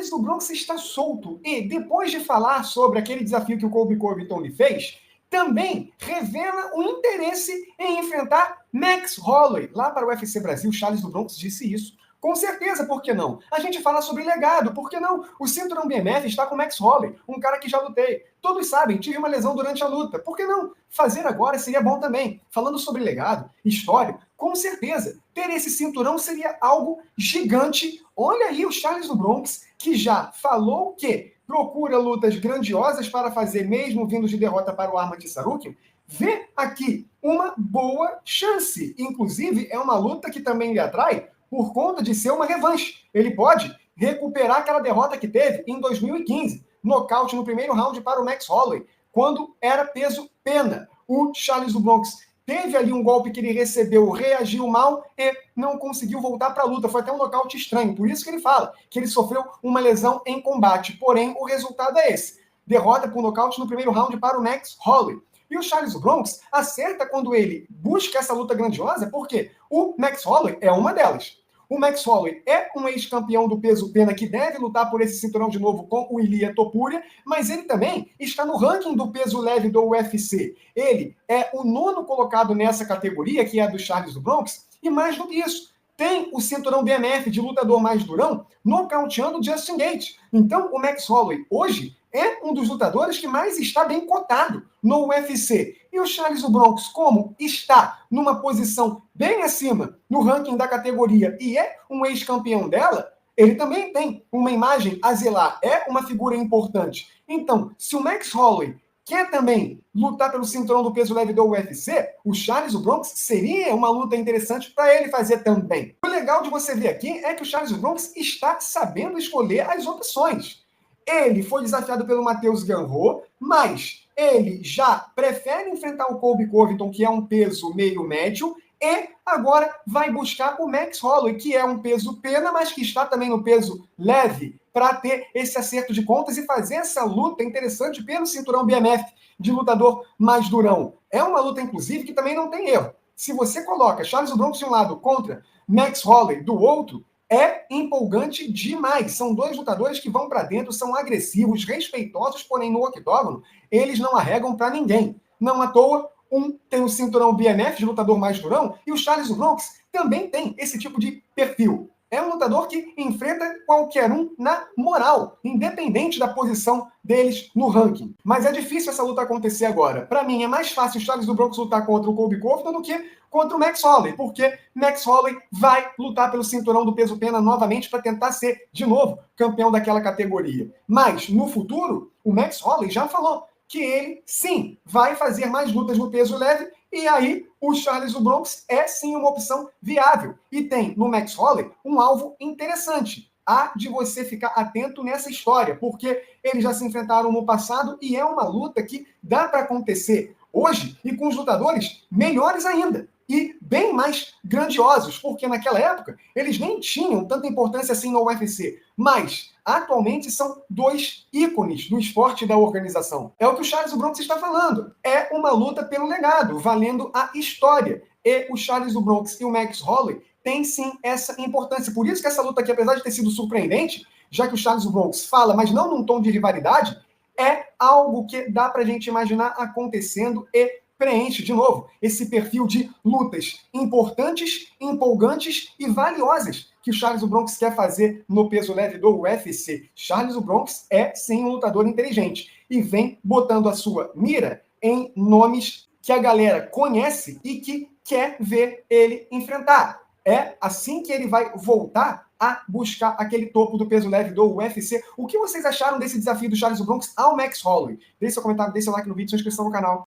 Charles do Bronx está solto e, depois de falar sobre aquele desafio que o Colby Covington lhe fez, também revela o interesse em enfrentar Max Holloway. Lá para o UFC Brasil, Charles do Bronx disse isso. Com certeza, por que não? A gente fala sobre legado, por que não? O cinturão BMF está com Max Holloway, um cara que já lutei. Todos sabem, tive uma lesão durante a luta. Por que não? Fazer agora seria bom também. Falando sobre legado, história, com certeza, ter esse cinturão seria algo gigante. Olha aí o Charles do Bronx, que já falou que procura lutas grandiosas para fazer, mesmo vindo de derrota para o Arman Tsarukyan. Vê aqui uma boa chance. Inclusive, é uma luta que também lhe atrai por conta de ser uma revanche. Ele pode recuperar aquela derrota que teve em 2015, nocaute no primeiro round para o Max Holloway, quando era peso pena. O Charles do Bronx teve ali um golpe que ele recebeu, reagiu mal e não conseguiu voltar para a luta. Foi até um nocaute estranho. Por isso que ele fala que ele sofreu uma lesão em combate. Porém, o resultado é esse. Derrota por nocaute no primeiro round para o Max Holloway. E o Charles do Bronx acerta quando ele busca essa luta grandiosa, porque o Max Holloway é uma delas. O Max Holloway é um ex-campeão do peso pena que deve lutar por esse cinturão de novo com o Ilia Topuria, mas ele também está no ranking do peso leve do UFC. Ele é o 9º colocado nessa categoria, que é a do Charles do Bronx, e mais do que isso, tem o cinturão BMF de lutador mais durão, nocauteando Justin Gaethje. Então, o Max Holloway, hoje, é um dos lutadores que mais está bem cotado no UFC. E o Charles do Bronx, como está numa posição bem acima no ranking da categoria e é um ex-campeão dela, ele também tem uma imagem a zelar, é uma figura importante. Então, se o Max Holloway quer também lutar pelo cinturão do peso leve do UFC, o Charles do Bronx seria uma luta interessante para ele fazer também. O legal de você ver aqui é que o Charles do Bronx está sabendo escolher as opções. Ele foi desafiado pelo Matheus Gamrot, mas ele já prefere enfrentar o Colby Covington, que é um peso meio médio, e agora vai buscar o Max Holloway, que é um peso pena, mas que está também no peso leve, para ter esse acerto de contas e fazer essa luta interessante pelo cinturão BMF de lutador mais durão. É uma luta, inclusive, que também não tem erro. Se você coloca Charles do Bronx de um lado contra Max Holloway do outro, é empolgante demais. São dois lutadores que vão para dentro, são agressivos, respeitosos, porém no octógono eles não arregam para ninguém. Não à toa, um tem o cinturão BMF de lutador mais durão e o Charles do Bronx também tem esse tipo de perfil. É um lutador que enfrenta qualquer um na moral, independente da posição deles no ranking. Mas é difícil essa luta acontecer agora. Para mim, é mais fácil o Charles do Bronx lutar contra o Colby Covington do que contra o Max Holloway, porque Max Holloway vai lutar pelo cinturão do peso pena novamente para tentar ser, de novo, campeão daquela categoria. Mas, no futuro, o Max Holloway já falou que ele, sim, vai fazer mais lutas no peso leve, e aí o Charles do Bronx é, sim, uma opção viável. E tem, no Max Holloway, um alvo interessante. Há de você ficar atento nessa história, porque eles já se enfrentaram no passado e é uma luta que dá para acontecer hoje e com os lutadores melhores ainda. E bem mais grandiosos, porque naquela época eles nem tinham tanta importância assim no UFC, mas atualmente são dois ícones do esporte e da organização. É o que o Charles do Bronx está falando. É uma luta pelo legado, valendo a história. E o Charles do Bronx e o Max Holloway têm sim essa importância. Por isso que essa luta aqui, apesar de ter sido surpreendente, já que o Charles do Bronx fala, mas não num tom de rivalidade, é algo que dá pra gente imaginar acontecendo e preenche, de novo, esse perfil de lutas importantes, empolgantes e valiosas que o Charles do Bronx quer fazer no peso leve do UFC. Charles do Bronx é, sim, um lutador inteligente e vem botando a sua mira em nomes que a galera conhece e que quer ver ele enfrentar. É assim que ele vai voltar a buscar aquele topo do peso leve do UFC. O que vocês acharam desse desafio do Charles do Bronx ao Max Holloway? Deixe seu comentário, deixe seu like no vídeo, sua inscrição no canal.